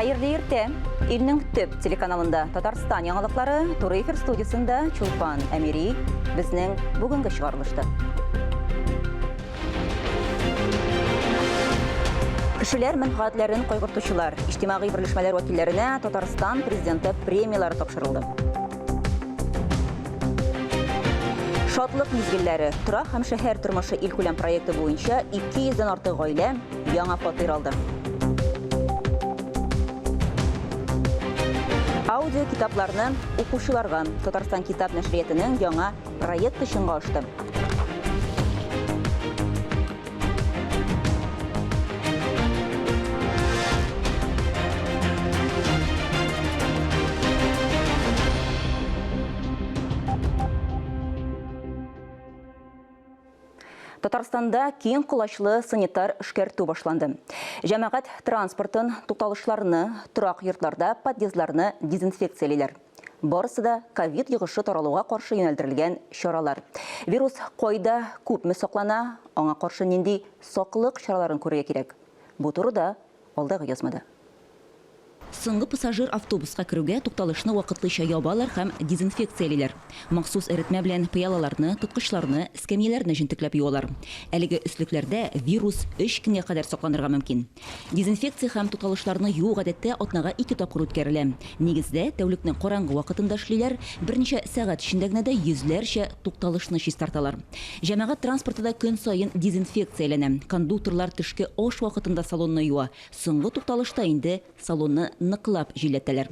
Хайырлы ерте, илнең төп телеканалында Татарстан яңалыклары туры эфир студиясында Чулпан Әмири безнең бүгенге чыгарылышты. Кешеләр мәнфәгатьләрен кайгыртучылар, иҗтимагый берлешмәләр вәкилләренә Татарстан президенты премиялары тапшырылды. Шатлык мизгелләре, торак һәм шәһәр тормышы илкүләм проекты буенча 200-дән артык гаилә яңа фатир алды. Аудио китапларны укучыларга Татарстан китап нәшриятының яңа проекты чынга ашты. Татарстанда киң кулачлы санитар эшкәртү башланды. Җәмәгать транспортын, тукталышларны, торак йортларда подъездларны дезинфекциялиләр. Барысы да ковид йогышы таралуга каршы юнәлдерелгән чаралар. Вирус кайда күпме саклана, аңа каршы нинди саклык чараларын күрергә кирәк. Бу турыда алдагы язмада. Соңгы пассажир автобуска керүгә тукталышны вакытлыча ябалар һәм дезинфекциялиләр. Махсус эретмә белән пыялаларны, тоткычларны, эскәмияләрне җентекләп юалар. Әлеге өслекләрдә вирус 3 көнгә кадәр сакланырга мөмкин. Дезинфекция һәм тукталышларны юу гадәттә атнага 2 тапкыр үткәрелә. Нигездә тәүлекнең караңгы вакытында эшлиләр, берничә сәгать эчендә генә дә йөзләрчә тукталышны чистарталар. Җәмәгать транспортында көн саен дезинфекцияләнә. Кондукторлар төшке аш вакытында салонны юа. Соңгы тукталышта инде салонны ныклап җилләтәләр.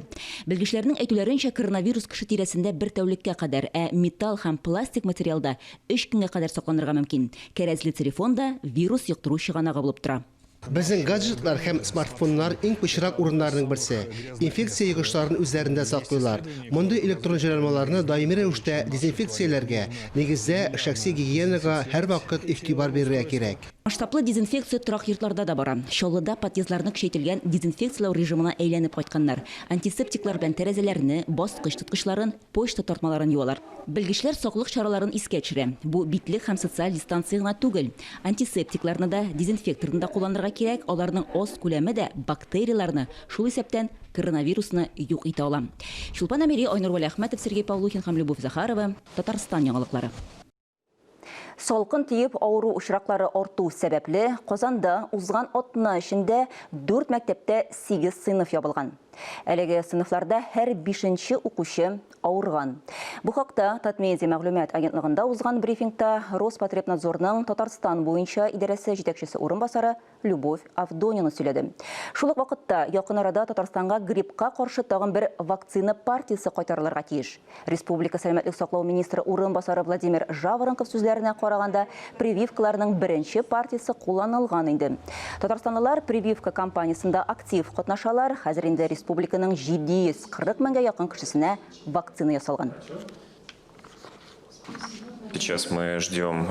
Белгечләрнең әйтүләренчә, коронавирус кеше тирәсендә 1 тәүлеккә кадәр, металл һәм пластик материалда 3 көнгә кадәр сакланырга мөмкин. Кәрәзле телефонда вирус йоктыру чыганагы булып тора. Безнең гаджетлар һәм смартфоннар иң пычрак урыннарның берсе. Инфекция йогышларын үзләрендә саклыйлар. Мондый электрон җайланмаларны даими рәвештә дезинфекцияләргә, нигездә шәхси гигиенага һәр вакыт игътибар бирергә кирәк. Масштаблы дезинфекция торак йортларда да бара. Чаллыда подъездларны көчәйтелгән дезинфекциялау режимына әйләнеп кайтканнар. Антисептиклар белән тәрәзәләрне, баскыч тоткычларын, почта тартмаларын юалар. Белгечләр саклык чараларын искә төшерә. Бу битлек һәм социаль дистанция гына түгел. Антисептикларны да, дезинфекторны да кулланырга кирәк. Аларның аз күләме дә бактерияларны, шул исәптән коронавирусны юк итә ала. Чулпан Әмири, Айнур Вәлиәхмәтов, Сергей Павлухин һәм Любовь Захарова, Татарстан яңалыклары. Салкын тиеп авыру очраклары арту сәбәпле Казанда узган атна эчендә 4 мәктәптә 8 сыйныф ябылган. Әлеге сыйныфларда һәр 5нче укучы авырган. Бу хакта Татмедиа мәгълүмат агентлыгында узган брифингта Роспотребнадзорның Татарстан буенча идарәсе җитәкчесе урынбасары Любовь Авдонина сөйләде. Шул ук вакытта якын арада Татарстанга гриппка каршы тагын бер вакцина партиясе кайтарылырга тиеш. Республика сәламәтлек саклау министры урынбасары Владимир Жаворонков сүзләренә караганда, прививкаларның беренче партиясе кулланылган инде. Татарстанлылар прививка кампаниясында актив катнашалар. Хәзер инде республиканың 740 меңгә якын кешесенә вакцина ясалган. Сейчас мы ждем.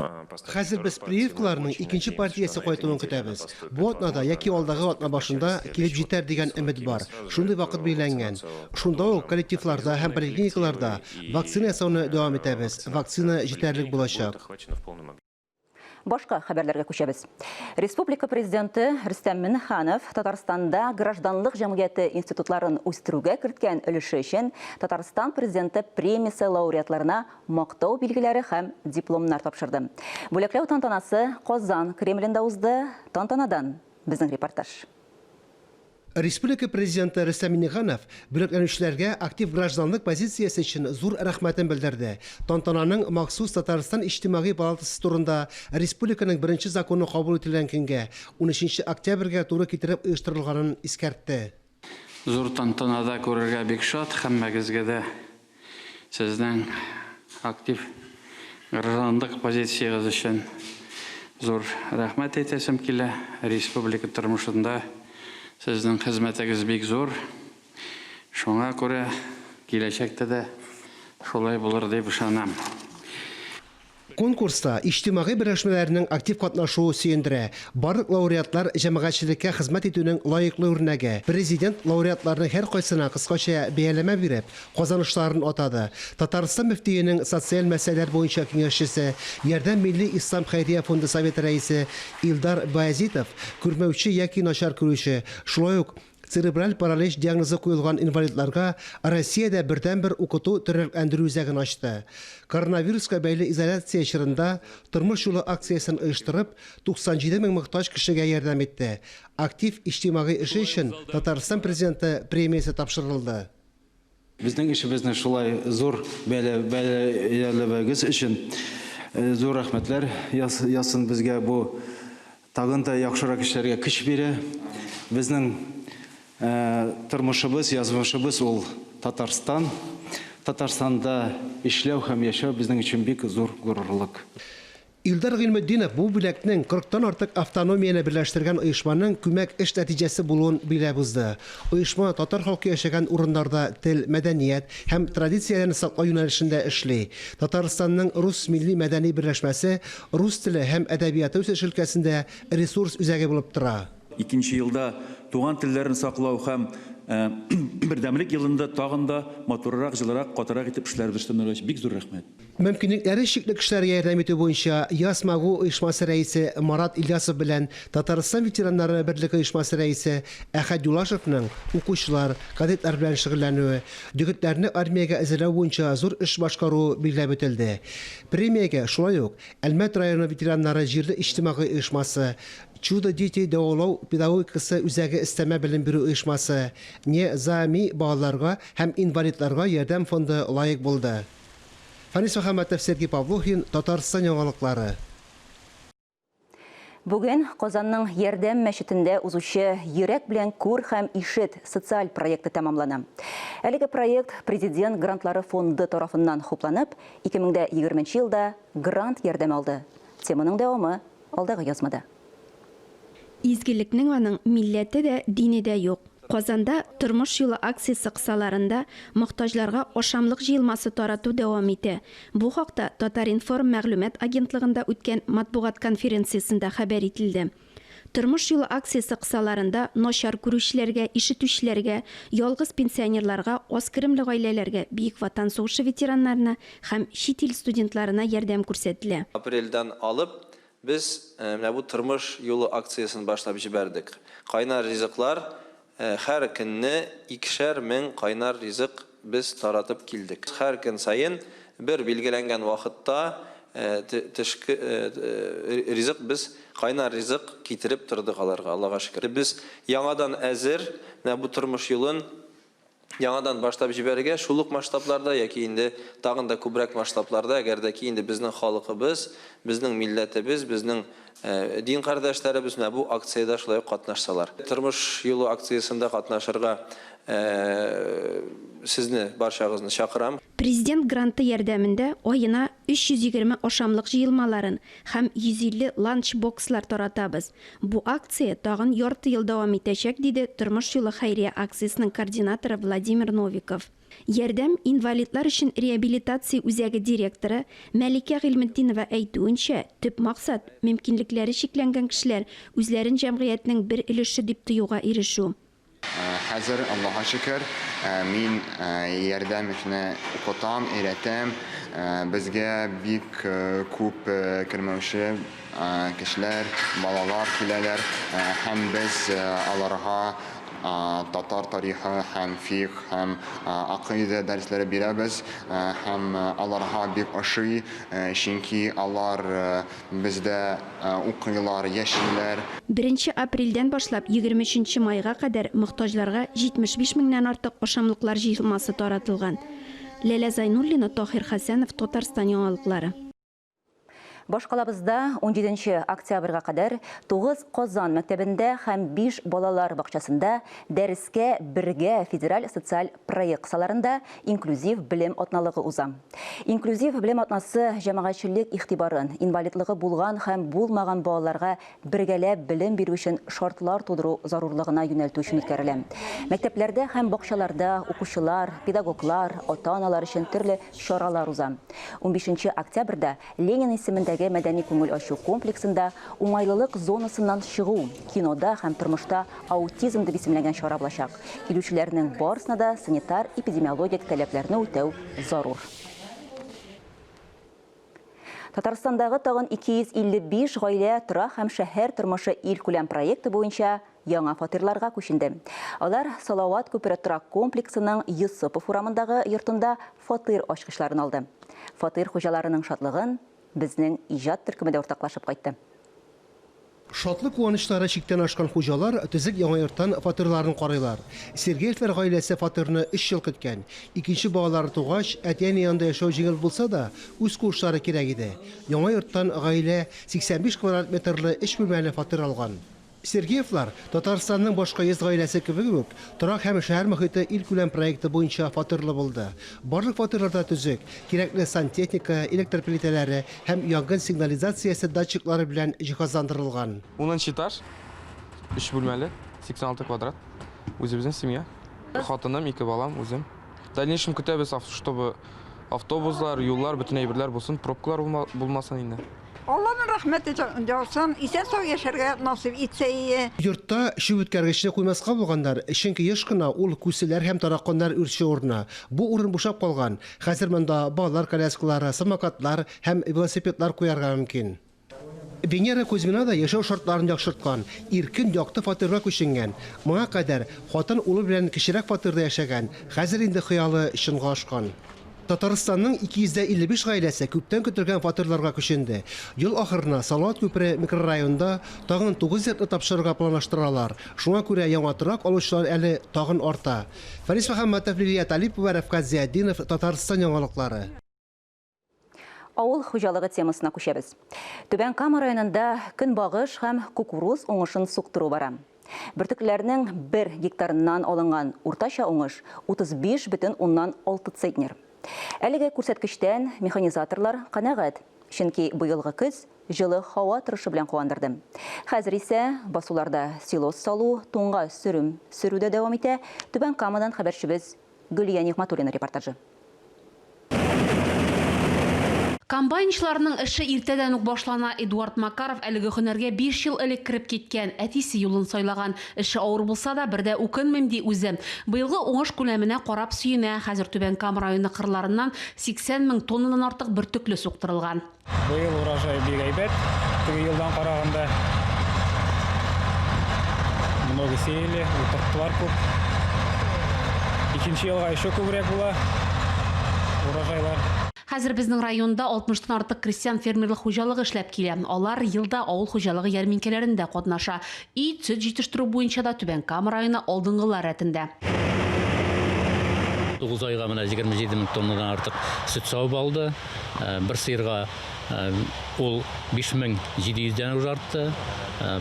Хәзер без прививкаларның икенче партиясе кайтуын көтәбез. Бу атнада яки алдагы атна башында килеп җитәр дигән өмет бар. Шундый вакыт билгеләнгән. Шунда ук коллективларда һәм поликлиникаларда вакцина ясауны дәвам итәбез. Вакцина җитәрлек булачак. Башка хәбәрләргә күчәбез. Республика президенты Рөстәм Миңнеханов Татарстанда гражданлык җәмгыяте институтларын үстерүгә керткән өлеше өчен Татарстан президенты премиясе лауреатларына мактау билгеләре һәм дипломнар тапшырды. Бүләкләү тантанасы Казан Кремлендә узды. Тантанадан безнең репортаж. Республика президенты Рөстәм Миңнеханов бүләкләнүчеләргә актив гражданлык позициясе өчен зур рәхмәтен белдерде. Тантананың махсус Татарстан иҗтимагый палатасы турында республиканың беренче законы кабул ителгән көнгә 13 октябрьгә туры китереп оештырылганын искәртте. Зур тантанада күрергә бик шат, һәммәгезгә дә сезнең актив гражданлык позициягыз өчен зур рәхмәт әйтәсем килә. Республика тормышында сезнең хезмәтегез бик зур. Шуңа күрә киләчәктә дә шулай булыр дип ышанам. Конкурста иҗтимагый берләшмәләрнең актив катнашуы сөендерә. Барлык лауреатлар җәмәгатьчелеккә хезмәт итүнең лаеклы үрнәге. Президент лауреатларның һәр кайсына кыскача бәяләмә биреп, казанышларын атады. Татарстан мөфтиенең социаль мәсьәләләр буенча киңәшчесе, Ярдәм милли ислам хәйрия фонды советы рәисе Илдар Баязитов, күрмәүче яки начар күрүче, шулай ук Церебраль паралич диагнозы қойылған инвалидларға Россияда бірден-бір укыту төрелендіру үзәген ашты. Коронавируска бәйле изоляция чорында тормыш юлы акциясын оештырып, 97 мең мохтаҗ кешегә ярдәм итте. Актив иҗтимагый эше өчен Татарстан президенты премиясе тапшырылды. Безнең эшебезне шулай зур бәяләбегез өчен зур рәхмәтләр ясын безгә бу тагын да яхшырак эшләргә көч бирә. Безнең тормышыбыз, язмышыбыз ул Татарстан. Татарстанда эшләү һәм яшәү безнең өчен бик зур горурлык. Илдар Гыйлметдинов бу бүләкнең 40-тан артык автономияны берләштергән оешманың күмәк эш нәтиҗәсе булуын билгеләп узды. Оешма татар халкы яшәгән урыннарда тел, мәдәният һәм традицияләрне саклау юнәлешендә эшли. Татарстанның рус милли мәдәни берләшмәсе рус теле һәм әдәбияты үсеш өлкәсендә ресурс үзәге булып тора. 2нче елда туган телләрен саклау һәм бердәмлек елында тагын да матуррак, җылырак, катырак итеп эшләрбез өчен бик зур рәхмәт. Мөмкинлекләре чикле кешеләргә ярдәм итү буенча Ясмагу оешмасы рәисе Марат Ильясов белән Татарстан ветераннары берлеге оешмасы рәисе Әхәт Юлашевның укучылар, кадетлар белән шөгыльләнүе, егетләрне армиягә әзерләү буенча зур эш башкару билгеләп үтелде. Премиягә шулай ук Әлмәт районы ветераннары җирле иҗтимагый оешмасы, Чудо детей дәвалау педагогикасы үзәге өстәмә белем бирү оешмасы, Незами балаларга һәм инвалидларга ярдәм фонды лаек булды. Фанис Мөхәммәтов, Сергей Павлухин, Татарстан яңалыклары. Бүген Казанның Ярдәм мәчетендә узучы Йөрәк белән күр һәм ишет социаль проекты тәмамлана. Әлеге проект президент грантлары фонды тарафыннан хупланып, 2020 елда грант ярдәм алды. Теманың дәвамы алдагы язмада. Изгелекнең аның милләте дә, дине дә юк. Казанда тормыш юлы акциясы кысаларында мохтаҗларга ашамлык җыелмасы тарату дәвам итә. Бу хакта Татаринформ мәгълүмат агентлыгында үткән матбугат конференциясендә хәбәр ителде. Тормыш юлы акциясы кысаларында начар күрүчеләргә, ишетүчеләргә, ялгыз пенсионерларга, аз керемле гаиләләргә, Бөек Ватан сугышы ветераннарына һәм чит ил студентларына ярдәм күрсәтелә. Апрельдән алып biz bu tırmış yolu aksiyasını başlayıp җибәрдек. Кайнар ризыклар һәр көнне 2,5 мең кайнар ризык без таратып килдек. Һәр көн сайын бер билгеләнгән вакытта тышкы ризык biz кайнар ризык китереп тордык аларга, Аллага шөкер. Без яңадан әзер бу тормыш юлын яңадан башлап җибәрергә, шулык масштабларда яки инде тагын да күбрәк масштабларда, әгәр дә ки инде безнең халкыбыз, безнең милләтебез, безнең дин кардәшләребез бу акциядә шулай катнашсалар. Тормыш юлы акциясында катнашырга сезне барчагызны чакырам. Президент гранты ярдәмендә аена 320 ашамлык җыелмаларын һәм 150 ланчбокслар таратабыз. Бу акция тагын ярты ел дәвам итәчәк, диде Тормыш юлы хәйрия акциясының координаторы Владимир Новиков. Ярдәм инвалидлар өчен реабилитация үзәге директоры Мәликә Гыйлметдинова әйтүенчә, төп максат мөмкинлекләре чикләнгән кешеләр үзләрен җәмгыятьнең бер өлеше дип тоюга ирешү. Хәзер, Аллаһа шөкер, мин ярдәм эшне укытам, өйрәтәм. Безгә бик күп кермәүче кешеләр, балалар киләләр һәм без аларга татар тарихы һәм фикъ һәм акыйда дәресләре бирәбез һәм аларга бик ошый, чөнки алар бездә укыйлар, яшиләр. 1 апрельдән башлап 23 майга кадәр мохтаҗларга 75 меңнән артык ашамлыклар җыелмасы таратылган. Ләлә Зайнуллина, Тохир Хәсәнов, Татарстан яңалыклары. Башкалабызда 17 октябрьгә кадәр 9 Казан мәктәбендә һәм 5 балалар бакчасында дәрескә бергә федераль социаль проект саларында инклюзив белем атналыгы уза. Инклюзив белем атнасы җәмәгатьчелек игътибарын инвалидлыгы булган һәм булмаган балаларга бергәләп белем бирү өчен шартлар тудыру зарурлыгына юнәлтү өчен үткәрелә. Мәктәпләрдә һәм бакчаларда укучылар, педагоглар, ата-аналар өчен төрле чаралар уза. 15 октябрьдә Ленин исемендә мәдәни күңел ачу комплексында уңайлылык зонасыннан чыгу, кинода һәм тормышта аутизм дип исемләнгән чара булачак. Килүчеләрнең барысына да санитар-эпидемиологик таләпләрне үтәү зарур. Татарстандагы тагын 255 гаилә тора һәм шәһәр тормышы ил күләм проекты буенча яңа фатирларга күченде. Алар Салават күпері тұрак комплексының Юсупов урамындагы йортында фатир ачкычларын алды. Фатир хуҗаларының шатлыгын безнең иҗат төркемендә ортаклашып кайтты. Шатлык куанычлары чиктән ашкан хуҗалар төзек яңа йорттан фатирларын карыйлар. Сергеевлар гаиләсе фатирны 3 ел көткән. Икенче балалары тугач, әтиәне янында яшәү җиңел булса да, үз курслары кирәк иде. Яңа йорттан гаилә 85 квадрат метрлы 3 бүлмәле фатир алган. Сергеевлар Татарстанның башка йөз гаиләсе кебек үк торак һәм шәһәр мөхите ил күләм проекты буенча фатирлы булды. Барлык фатирларда төзек, кирәкле сантехника, электр плитәләре һәм янгын сигнализациясе датчиклары белән җиһазландырылган. 10 этаж, 3 бүлмәле, 86 квадрат. Үзебезнең семья. Хатыным, 2 балам, үзем. В дальнейшем көтәбез, чтобы автобуслар, юллар, бөтен әйберләр булсын, пробкалар булмасын инде. Allah'ın rahmeti olsun, isen sağ yaşarga nasip etse. Йортта шү үткәргечне куймаска булганнар, чөнки еш кына ул күселәр һәм таракканнар үрче урыны. Бу урын бушап калган. Хәзер монда балалар коляскалары, самокатлар һәм велосипедлар куярга мөмкин. Венера Кузьмина да яшәү шартларын яхшырткан, иркен якты фатирга күченгән. Моңа кадәр хатын улы белән кечерәк фатирда яшәгән. Хәзер инде хыялы чынга ашкан. Татарстанның 255 гаиләсе күптән көтелгән фатирларга күченде. Ел ахырына Салават күпере микрорайонында тагын 9 йортны тапшырырга планлаштыралар. Шуңа күрә яңа торак алучылар әле тагын арта. Фарис Мөхәммәтов, Лилия Талипова, Рафкат Зияддинов, Татарстан яңалыклары. Авыл хуҗалыгы темасына күчәбез. Түбән Кама районында көнбагыш һәм кукуруз уңышын суктыру бара. Бөртекләрнең 1 гектарыннан алынган уртача уңыш 35,6 центнер. Әлеге күрсәткечтән механизаторлар канәгать, чөнки быелгы көз җылы һава торышы белән куандырды. Хәзер исә басуларда силос салу, туңга сөрүдә дәвам итә. Түбән Камадан хәбәрчебез Гөлия Нигъматуллина репортажы. Комбайнчыларның эше иртәдән үк башлана. Эдуард Макаров әлеге һөнәргә 5 ел элек кирип киткән. Әтисе юлын сайлаган. Эше авыр булса да, бердә үкенмим ди үзем. Быелгы уңыш күләменә карап сөенә. Хәзер Түбән Кама районы кырларыннан 80 мең тоннадан артык бөртекле суктырылган. Быел урожай бик әйбәт. Теге елдан караганда много сеяли, утырттылар күп. Икенче елга еще күбрәк була урожайлар. Хәзер безнең районда 60-тан артык крестьян фермерлык хуҗалыгы эшләп килә. Алар елда авыл хуҗалыгы ярминкәләрендә катнаша. Ит, сөт җитештерү буенча да Түбән Кама районы алдынгылар рәтендә. 9 айга менә 27 мең тоннадан артык сөт савып алды. Бер сыйырга ул 5700-дән уже артты.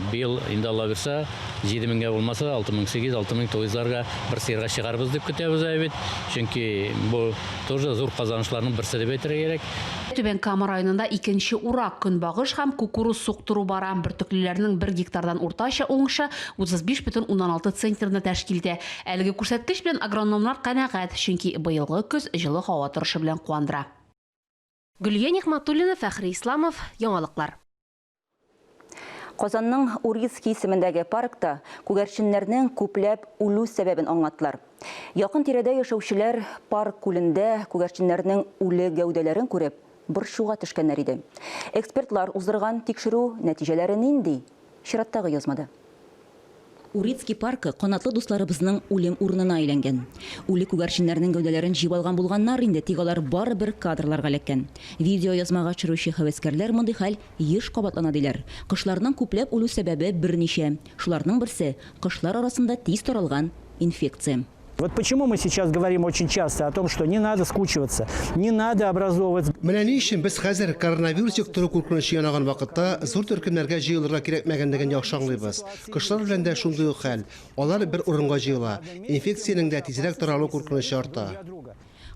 Быел инде Алла бирсә 7000гә булмаса 6800-6900-ларга бер сыйырга чыгарбыз дип көтәбез бит. Чөнки бу тоже зур казанышларның берсе дип әйтергә кирәк. Түбән Кама районында икенче урак көнбагыш һәм кукуруз суктыру бара. Бөртеклеләрнең 1 гектардан уртача уңышы 35,16 центнерны тәшкил итә. Әлеге күрсәткеч белән агрономнар канәгать, чөнки быелгы көз җылы һава торышы белән куандыра. Гөлия Нигъматуллина, Фәхри Исламов, яңалыклар. Казанның Урицкий исемендәге паркта күгәрченнәрнең күпләп үлү сәбәбен аңлаттылар. Якын тирәдә яшәүчеләр парк күлендә күгәрченнәрнең үле гәүдәләрен күреп, борчуга төшкәннәр иде. Экспертлар уздырган тикшерү нәтиҗәләре нинди? Чираттагы язмада. Урицкий паркы канатлы дусларыбызның үлем урынына әйләнгән. Үле күгәрченнәрнең гәүдәләрен җыеп алган булганнар инде, тик алар барыбер кадрларга эләккән. Видео язмага төшерүче хәвәскәрләр мондый хәл еш кабатлана диләр. Кышларның күпләп үлү сәбәбе берничә. Шуларның берсе кышлар арасында тиз таралган инфекция. Вот почему мы сейчас говорим очень часто о том, что не надо скучиваться, не надо образовывать. Менә ни өчен без хәзер коронавирус юктыру куркынычы янаган вакытта зур төркемнәргә җыелырга кирәкмәгәнлеген яхшы аңлыйбыз. Кышлар белән дә шундый ук хәл. Алар бер урынга җыела. Инфекциянең дә тизрәк таралу куркынычы арта.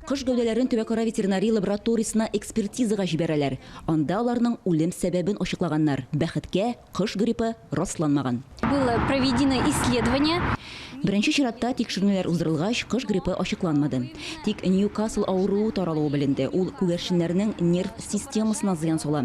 Кыш гәүдәләрен Төбәкара ветеринария лабораториясенә экспертизага җибәрәләр. Анда аларның үлем сәбәбен ачыклаганнар. Бәхеткә кыш гриппы расланмаган. Было проведено исследование. Беренче чиратта тикшерүләр уздырылгач, кыш гриппы ачыкланмады. Тик Ньюкасл авыруы таралуы беленде. Ул күгәрченнәрнең нерв системасына зыян сала.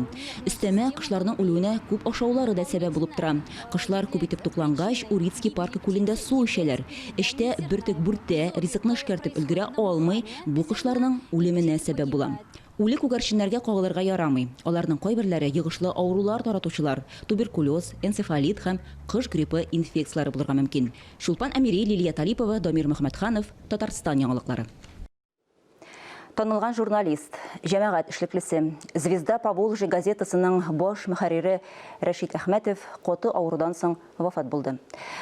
Өстәмә кышларның үлүенә күп ашаулары да сәбәп булып тора. Кышлар күп итеп туклангач, Урицкий паркы күлендә су эчәләр. Эштә бөртек бүртә ризыкны эшкәртеп өлгерә алмый, бу кышларның үлеменә сәбәп була. Үле күгәрченнәргә кагылырга ярамый. Аларның кайберләре йогышлы авырулар таратучылар, туберкулез, энцефалит һәм кыш гриппы инфекциялары булырга мөмкин. Шулпан Әмири, Лилия Талипова, Дамир Мөхәммәтханов, Татарстан яңалыклары. Танылган журналист, җәмәгать эшлеклесе, Звезда Поволжья газетасының баш мөхәррире Рәшит Әхмәтов коты авырудан соң вафат булды.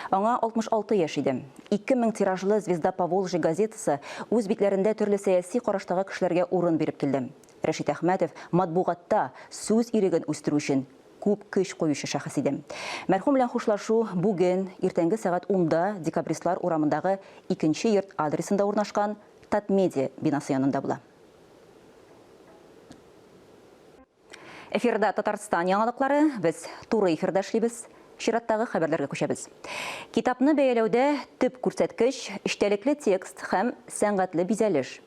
Аңа 66 яшь иде. 2000 тиражлы Звезда Поволжья газетасы үз битләрендә төрле сәяси караштагы кешеләргә урын биреп килде. Рәшит Әхмәтов матбугатта сүз иреген үстерү өчен күп көч куючы шәхес иде. Мәрхүм белән хушлашу бүген иртәнге сәгать 10-да Декабристлар урамындагы 2-нче йорт адресында урнашкан Татмедиа бинасы янында була. Эфирда Татарстан яңалыклары, біз туры эфирда эшлибез, чираттагы хәбәрләргә күчәбез. Китапны бәяләүдә төп күрсәткеч эчтәлекле текст һәм сәнгатьле бизәлеш.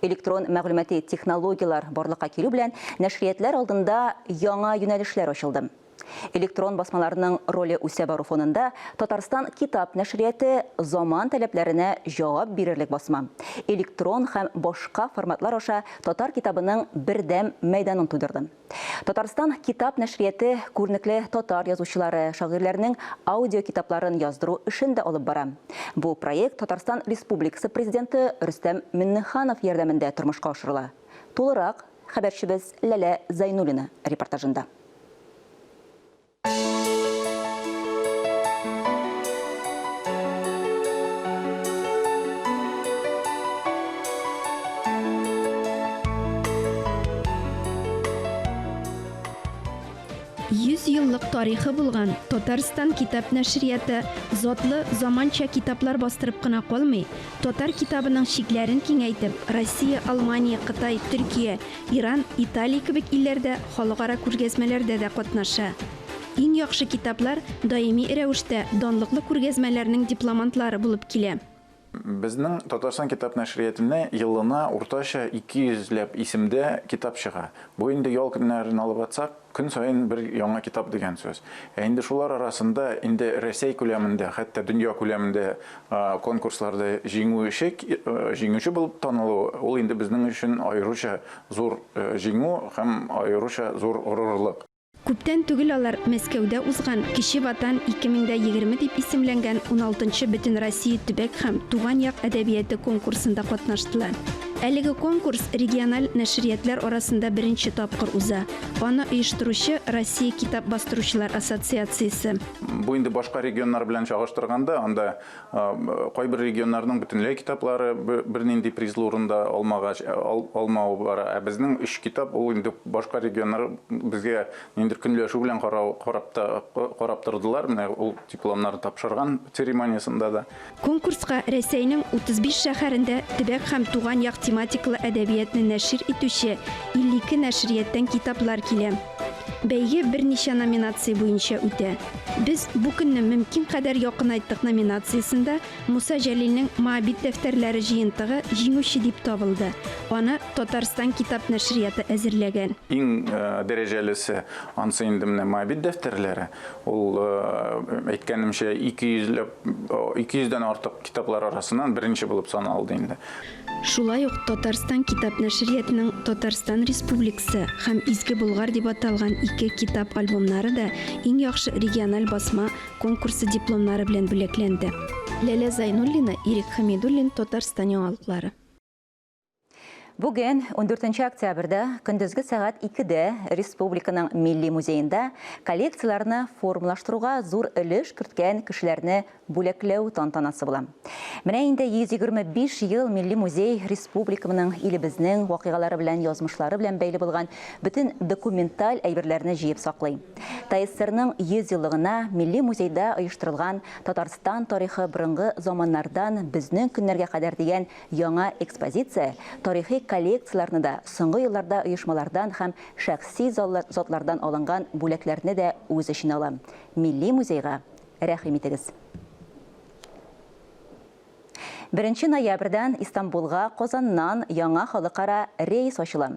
Электрон мәгълүмати технологиялар барлыкка килү белән нәшриятләр алдында яңа юнәлешләр ачылды. Электрон басмаларының роле үсә бару фонында Татарстан китап нәшрияты заман таләпләренә җавап бирерлек басма. Электрон һәм башка форматлар аша татар китабының бердәм мәйданын тудырды. Татарстан китап нәшрияты күренекле татар язучылары, шагыйрьләрнең аудио китапларын яздыру эшен дә алып бара. Бу проект Татарстан Республикасы президенты Рөстәм Миңнеханов ярдәмендә тормышка ашырыла. Тулырак хәбәрчебез Ләлә Зайнуллина репортажында. Йыллык тарихы булган Татарстан китап нәшрияты затлы заманча китаплар бастырып кына калмый, татар китабының шикләрен киңәйтеп, Россия, Алмания, Кытай, Төркия, Иран, Италия кебек илләрдә халыкара күргәзмәләрдә дә катнаша. Иң яхшы китаплар даими рәвештә данлыклы күргәзмәләрнең дипломантлары булып килә. Безнең Татарстан китап нәшриятына елына уртача 200 исемдә китап чыга. Бу инде ял көннәрен алып атсак, көн саен бер яңа китап дигән сүз. Инде шулар арасында инде Россия күләмендә, хәтта дөнья күләмендә конкурсларда җиңүче булып танылу, ул инде безнең өчен аеруча зур җиңү һәм аеруча зур горурлык. Күптән түгел алар Мәскәүдә узган Кече Ватан 2020 дип исемләнгән 16-нчы Бөтен Россия төбәк һәм туган як әдәбияты конкурсында катнаштылар. Әлеге конкурс региональ нәшриятләр арасында беренче тапкыр уза. Аны оештыручы Россия китап бастыручылар ассоциациясе. Бу инде башка регионнар белән чагыштырганда, анда кайбер регионнарның бөтенләй китаплары бернинди призлы урында алмау бара. Ә безнең 3 китап ул инде башка регионнар безгә ниндидер көнләшү белән карап тордылар. Менә ул дипломнарны тапшырган церемониясында да. Конкурска Рәсәйнең 35 шәһәрендә төбәк һәм туган як тематикалы әдәбиятны нәшир итүче 52 нәшрияттан китаплар килә. Бәйге берничә номинация буенча үтә. Без бу көнне мөмкин кадәр якынайттык номинациясында Муса Җәлилнең Моабит дәфтәрләре җыентыгы җиңүче дип табылды. Аны Татарстан китап нәшрияты әзерләгән. Иң дәрәҗәлесе ансы инде менә Моабит дәфтәрләре. Ул әйткәнемчә 200дән артык китаплар арасыннан беренче булып саналды инде. Шулай ук Татарстан китап нәшриятының Татарстан Республикасы һәм Изге Болгар дип аталган 2 китап альбомнары да иң яхшы региональ басма конкурсы дипломнары белән бүләкләнде. Ләлә Зайнуллина, Ирек Хамидуллин, Татарстан яңалыклары. Бүген 14 октябрьдә көндезге сәгать 2-дә республиканың Милли музеенда коллекцияларны формалаштыруга зур өлеш керткән кешеләрне бүләкләү тантанасы була. Менә инде 125 ел Милли музей республиканың илебезнең вакыйгалары белән, язмышлары белән бәйле булган бөтен документаль әйберләрне җыеп саклый. ТССРның 100 еллыгына Милли музейда оештырылган Татарстан тарихы борынгы заманнардан безнең көннәргә кадәр дигән яңа экспозиция тарихи коллекцияларны да соңгы елларда оешмалардан һәм шәхси затлардан алынган бүләкләрне дә үз эченә ала. Милли музейга рәхим итегез. 1 ноябрьдән Истанбулга Казаннан яңа халыкара рейс ачыла.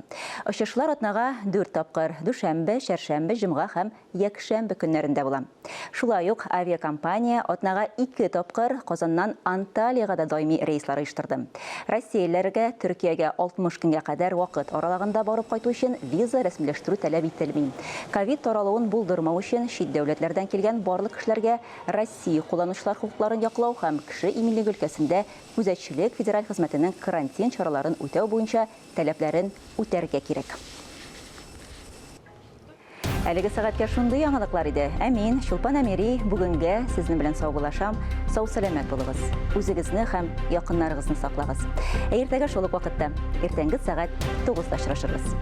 Очышлар атнага 4 тапкыр дүшәмбе, чәршәмбе, җомга һәм якшәмбе көннәрендә була. Шулай ук авиакомпания атнага 2 тапкыр Казаннан Анталияга да даими рейслар оештырды. Россияләргә Төркиягә 60 көнгә кадәр вакыт аралыгында барып кайту өчен виза рәсмиләштерү таләп ителми. Ковид таралуын булдырмау өчен чит дәүләтләрдән килгән барлык кешеләргә Россия кулланучылар хукукларын яклау һәм кеше иминлеге өлкәсендә күзәтчелек федераль хезмәтенең карантин чараларын үтәү буенча таләпләрен үтәргә кирәк. Әлеге сәгатькә шундый яңалыклар иде. Мин Чулпан Әмири бүгенгә сезнең белән саубулашам. Сау сәламәт булыгыз. Үзегезне һәм якыннарыгызны саклагыз. Иртәгә шул ук вакытта, иртәнге сәгать 9-да очрашырбыз.